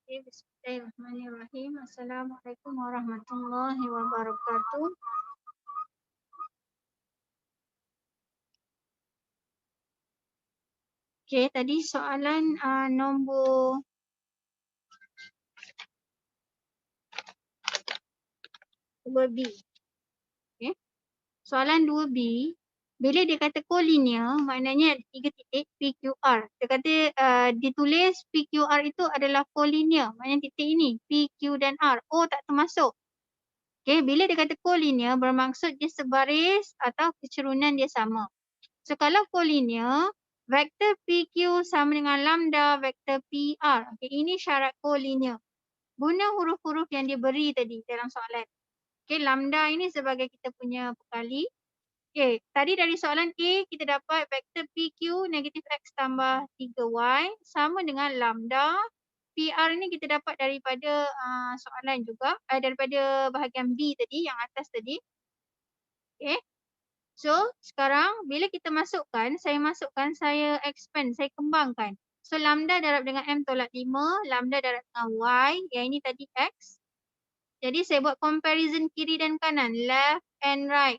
Okay, bismillahirrahmanirrahim. Assalamualaikum warahmatullahi wabarakatuh. Okay, tadi soalan nombor 2B. Okay. Soalan 2B, bila dia kata collinear, maknanya 3 titik PQR. Dia kata ditulis PQR itu adalah collinear, maknanya titik ini PQ dan R. O tak termasuk. Okay, bila dia kata collinear, bermaksud dia sebaris atau kecerunan dia sama. So kalau collinear, vektor PQ sama dengan lambda vektor PR. Okay, ini syarat collinear. Guna huruf-huruf yang dia beri tadi dalam soalan. Okay, lambda ini sebagai kita punya pekali. Okay, tadi dari soalan A kita dapat vektor PQ negatif X tambah 3Y sama dengan lambda. PR ini kita dapat daripada soalan juga, daripada bahagian B tadi, yang atas tadi. Okay. So, sekarang bila kita masukkan, saya expand, saya kembangkan. So, lambda darab dengan M tolak 5, lambda darab dengan Y, yang ini tadi X. Jadi, saya buat comparison kiri dan kanan, left and right.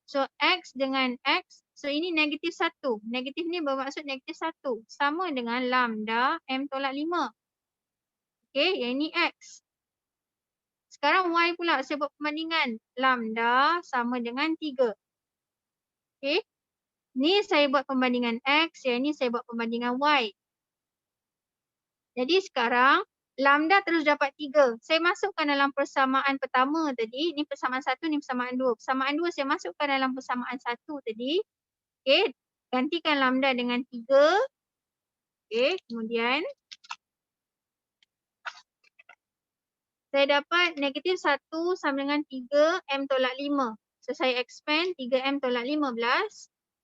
So, X dengan X, so ini negatif 1. Negatif ni bermaksud negatif 1. Sama dengan lambda M tolak 5. Okay, yang ini X. Sekarang Y pula, saya buat perbandingan. Lambda sama dengan 3. Okay. Ni saya buat pembandingan X, yang ni saya buat pembandingan Y. Jadi sekarang, lambda terus dapat 3. Saya masukkan dalam persamaan pertama tadi. Ni persamaan 1, ni persamaan 2. Persamaan 2 saya masukkan dalam persamaan 1 tadi. Okay, gantikan lambda dengan 3. Okay, kemudian saya dapat negatif 1 sama dengan 3 M tolak 5. So saya expand 3 M tolak 15.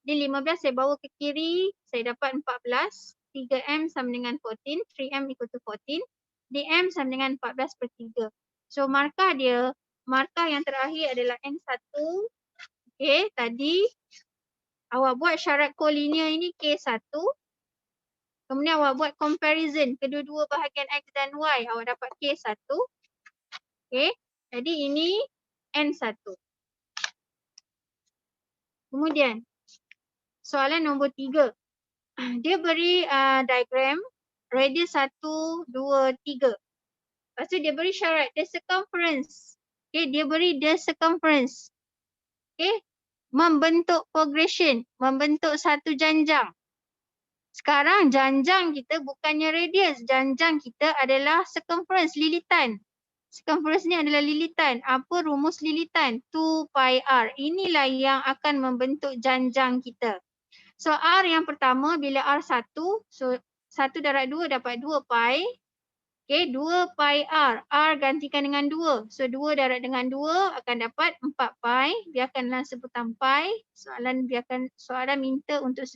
Di 15 saya bawa ke kiri, saya dapat 14. 3M sama dengan 14, 3M equal to 14. DM sama dengan 14/3. So markah dia, markah yang terakhir adalah N1. Okay, tadi awak buat syarat collinear ini K1. Kemudian awak buat comparison kedua-dua bahagian X dan Y, awak dapat K1. Okay, jadi ini N1. Kemudian, soalan nombor 3. Dia beri diagram radius 1, 2, 3. Lepas tu dia beri syarat the circumference. Okay, dia beri the circumference. Okay, membentuk progression, membentuk satu janjang. Sekarang janjang kita bukannya radius, janjang kita adalah circumference, lilitan. Circumference ni adalah lilitan. Apa rumus lilitan? 2 pi r. Inilah yang akan membentuk janjang kita. So R yang pertama bila R 1, so 1 darab 2 dapat 2 pi. Okay, 2 pi R. R gantikan dengan 2. So 2 darab dengan 2 akan dapat 4 pi. Biarkanlah sebutan pi. Soalan minta untuk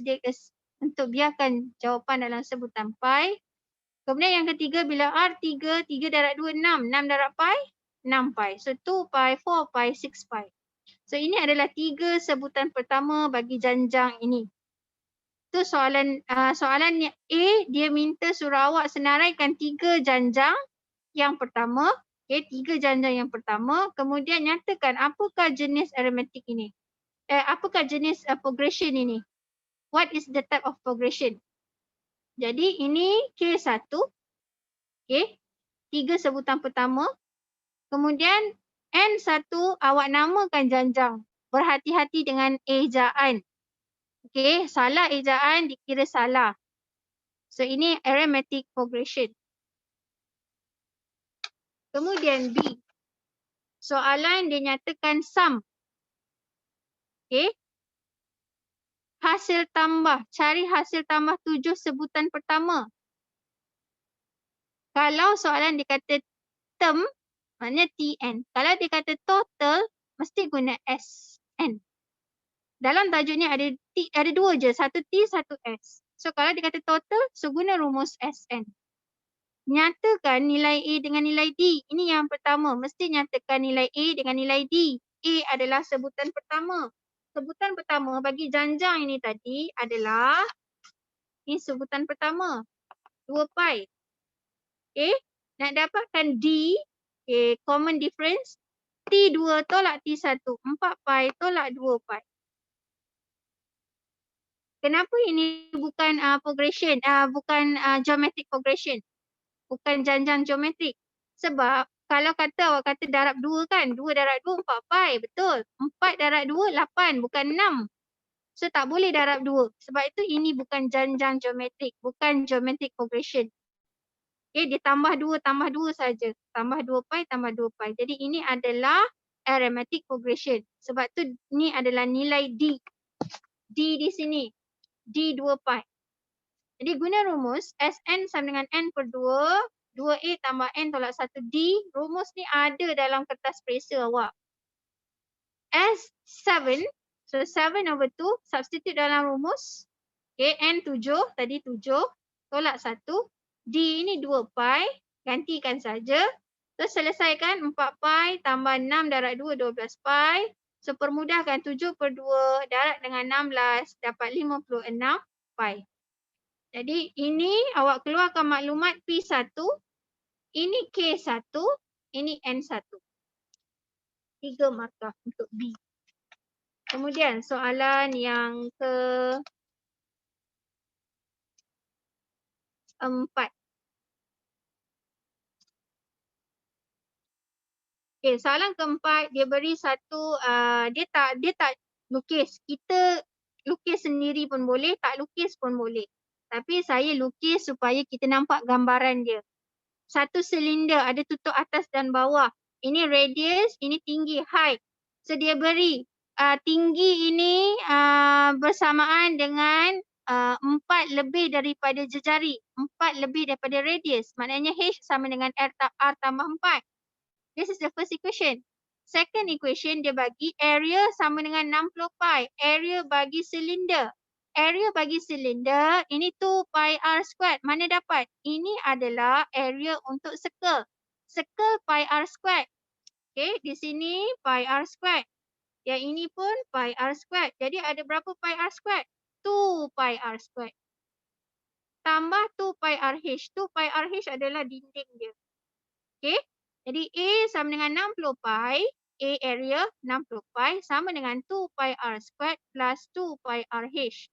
biarkan jawapan dalam sebutan pi. Kemudian yang ketiga bila R 3, 3 darab 2, 6. 6 darab pi, 6 pi. So 2 pi, 4 pi, 6 pi. So ini adalah 3 sebutan pertama bagi janjang ini. Tu soalan A, dia minta suruh awak senaraikan 3 janjang yang pertama. Okay, 3 janjang yang pertama. Kemudian nyatakan apakah jenis arithmetic ini. Apakah jenis progression ini. What is the type of progression. Jadi ini K1. Okay, 3 sebutan pertama. Kemudian N1 awak namakan janjang. Berhati-hati dengan ejaan. Okay, salah ejaan dikira salah. So ini arithmetic progression. Kemudian B. Soalan dia nyatakan sum. Okay. Hasil tambah. Cari hasil tambah 7 sebutan pertama. Kalau soalan dia kata term, maknanya TN. Kalau dia kata total, mesti guna SN. Dalam tajuk ni ada 2 je. Satu T, satu S. So kalau dia kata total, so guna rumus SN. Nyatakan nilai A dengan nilai D. Ini yang pertama. Mesti nyatakan nilai A dengan nilai D. A adalah sebutan pertama. Sebutan pertama bagi janjang ini tadi adalah, ini sebutan pertama. 2 pi. Okay. Nak dapatkan D, okay, common difference, T2 tolak T1, 4 pi tolak 2 pi. Kenapa ini bukan progression, bukan geometric progression, bukan janjang geometrik? Sebab kalau kata awak kata darab 2 kan, 2 darab 2 4 pi, betul. 4 darab 2 8, bukan 6. So tak boleh darab 2. Sebab itu ini bukan janjang geometrik, bukan geometric progression. Okay, dia tambah 2 saja. Tambah 2 pi tambah 2 pi. Jadi ini adalah arithmetic progression. Sebab tu ni adalah nilai D. D di sini. D 2 pi. Jadi guna rumus Sn sama dengan n per 2, 2a tambah n tolak 1 D. Rumus ni ada dalam kertas perisa awak. S7, so 7 over 2, substitute dalam rumus. Okay, n 7, tadi 7, tolak 1. D ini 2 pi, gantikan saja. Terus selesaikan 4 pi tambah 6 darab 2, 12 pi. So permudahkan 7 per 2 darab dengan 16 dapat 56 pi. Jadi ini awak keluarkan maklumat P1, ini K1, ini N1. 3 markah untuk B. Kemudian soalan yang ke-4. Okay, soalan keempat dia beri satu, dia tak lukis. Kita lukis sendiri pun boleh, tak lukis pun boleh. Tapi saya lukis supaya kita nampak gambaran dia. Satu silinder ada tutup atas dan bawah. Ini radius, ini tinggi, height. So dia beri tinggi ini bersamaan dengan 4 lebih daripada jejari. 4 lebih daripada radius. Maknanya H sama dengan R tambah 4. This is the first equation. Second equation dia bagi area sama dengan 60 pi. Area bagi silinder. Area bagi silinder ini 2 pi r squared. Mana dapat? Ini adalah area untuk circle. Circle pi r squared. Okay, di sini pi r squared. Yang ini pun pi r squared. Jadi ada berapa pi r squared? 2 pi r squared. Tambah 2 pi r h. 2 pi r h adalah dinding dia. Okay. Jadi A sama dengan 60 pi, A area 60 pi sama dengan 2 pi r squared plus 2 pi r h.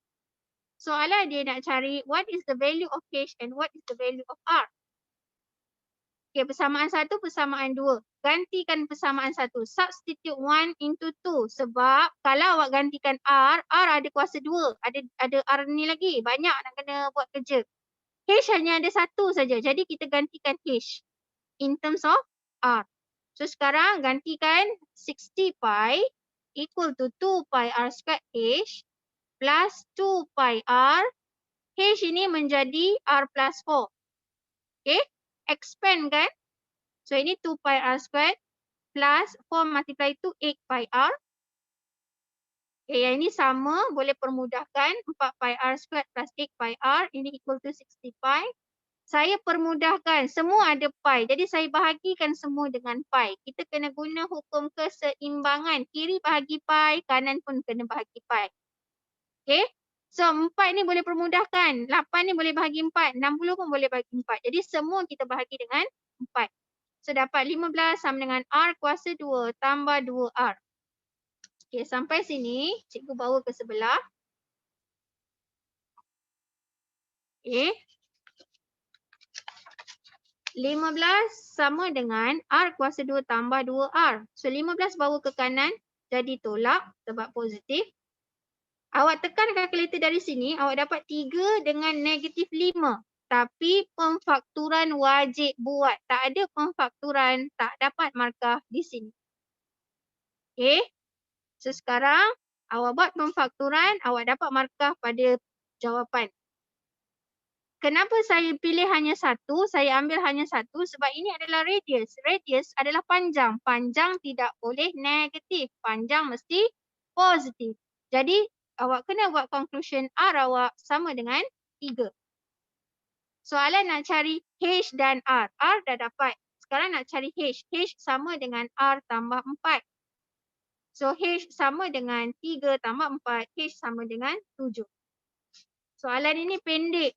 Soalan dia nak cari what is the value of h and what is the value of r. Okay, persamaan 1, persamaan 2. Gantikan persamaan 1. Substitute 1 into 2. Sebab kalau awak gantikan r ada kuasa 2. Ada r ni lagi. Banyak nak kena buat kerja. H hanya ada 1 saja. Jadi kita gantikan h in terms of r. So sekarang gantikan 60 pi equal to 2 pi r squared h plus 2 pi r. H ini menjadi r plus 4. Okay. Expand kan. So ini 2 pi r squared plus 4 multiply 2 8 pi r. Okay, yang ini sama boleh permudahkan 4 pi r squared plus 8 pi r. Ini equal to 60 pi. Saya permudahkan, semua ada pi. Jadi saya bahagikan semua dengan pi. Kita kena guna hukum keseimbangan. Kiri bahagi pi, kanan pun kena bahagi pi. Okay. So 4 ni boleh permudahkan. 8 ni boleh bahagi 4. 60 pun boleh bahagi 4. Jadi semua kita bahagi dengan 4. So dapat 15 sama dengan R kuasa 2 tambah 2R. Okay, sampai sini cikgu bawa ke sebelah. Okay. 15 sama dengan R kuasa 2 tambah 2R. So 15 bawa ke kanan, jadi tolak sebab positif. Awak tekan kalkulator dari sini, awak dapat 3 dengan negatif 5. Tapi pemfakturan wajib buat. Tak ada pemfakturan, tak dapat markah di sini. Okay. So sekarang awak buat pemfakturan, awak dapat markah pada jawapan. Kenapa saya pilih hanya satu, saya ambil hanya satu sebab ini adalah radius. Radius adalah panjang. Panjang tidak boleh negatif. Panjang mesti positif. Jadi awak kena buat conclusion R awak sama dengan 3. Soalan nak cari H dan R. R dah dapat. Sekarang nak cari H. H sama dengan R tambah 4. So H sama dengan 3 tambah 4. H sama dengan 7. Soalan ini pendek.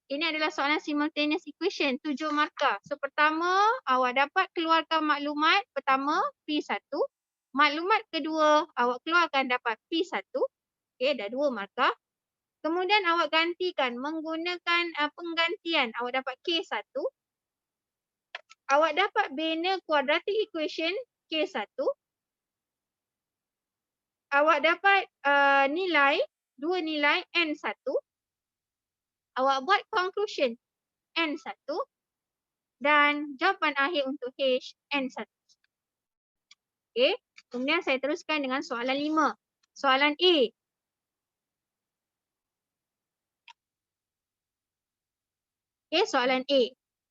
Ini adalah soalan simultaneous equation, 7 markah. So pertama, awak dapat keluarkan maklumat pertama P1. Maklumat kedua, awak keluarkan dapat P1. Okey, dah 2 markah. Kemudian awak gantikan menggunakan penggantian, awak dapat K1. Awak dapat bina quadratic equation K1. Awak dapat nilai, 2 nilai N1. Awak buat conclusion N1 dan jawapan akhir untuk H N1. Okey, kemudian saya teruskan dengan soalan 5. Soalan A. Okey, soalan A.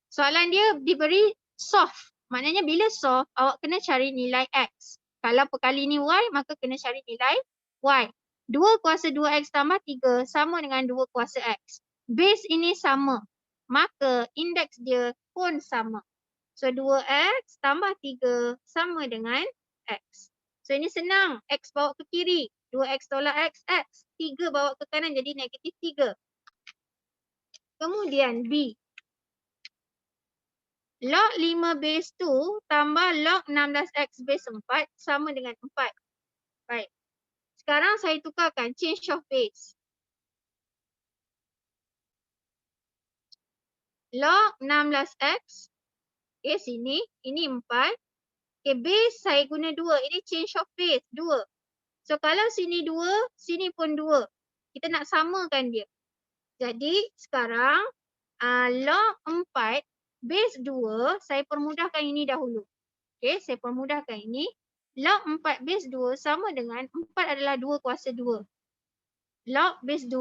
Soalan dia diberi solve. Maknanya bila solve, awak kena cari nilai X. Kalau perkali ni Y, maka kena cari nilai Y. 2 kuasa 2X tambah 3 sama dengan 2 kuasa X. Base ini sama. Maka indeks dia pun sama. So 2X tambah 3 sama dengan X. So ini senang. X bawa ke kiri. 2X tolak X, X. 3 bawa ke kanan jadi negatif 3. Kemudian B. Log 5 base 2 tambah log 16X base 4 sama dengan 4. Baik. Sekarang saya tukarkan change of base. Log 16X. Okay, sini. Ini 4. Okay, base saya guna 2. Ini change of base 2. So kalau sini 2, sini pun 2. Kita nak samakan dia. Jadi sekarang log 4 base 2, saya permudahkan ini dahulu. Okay, saya permudahkan ini. Log 4 base 2 sama dengan 4 adalah 2 kuasa 2. Log base 2,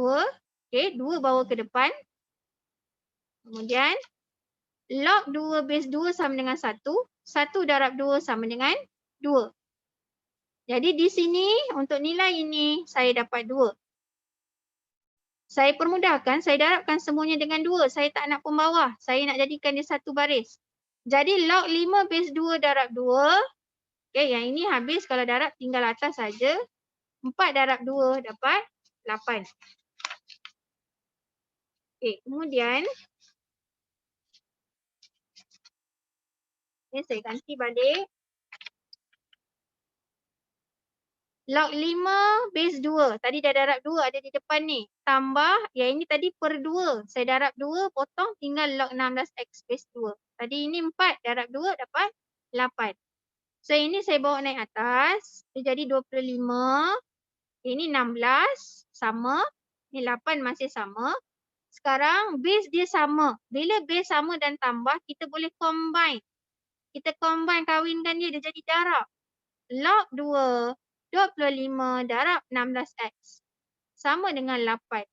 okay, 2 bawa ke depan. Kemudian log 2 base 2 sama dengan 1. 1 darab 2 sama dengan 2. Jadi di sini untuk nilai ini saya dapat 2. Saya permudahkan, saya darabkan semuanya dengan 2. Saya tak nak pembawah. Saya nak jadikan dia satu baris. Jadi log 5 base 2 darab 2. Okay, yang ini habis kalau darab tinggal atas saja. 4 darab 2 dapat 8. Okay, kemudian ini saya ganti balik. Log 5 base 2. Tadi dah darab 2 ada di depan ni. Tambah, yang ini tadi per 2. Saya darab 2, potong tinggal log 16X base 2. Tadi ini 4 darab 2 dapat 8. So ini saya bawa naik atas. Dia jadi 25. Ini 16 sama. Ini 8 masih sama. Sekarang base dia sama. Bila base sama dan tambah, kita boleh combine. Kita combine, kahwinkan dia jadi darab. Log 2, 25 darab 16X. Sama dengan 8.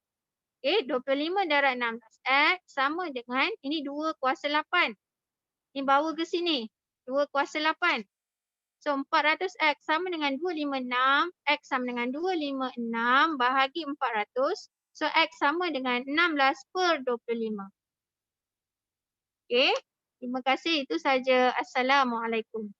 Okay, 25 darab 16X sama dengan, ini 2 kuasa 8. Ini bawa ke sini. 2 kuasa 8. So 400X sama dengan 256. X sama dengan 256 bahagi 400. So X sama dengan 16/25. Okay. Terima kasih. Itu saja. Assalamualaikum.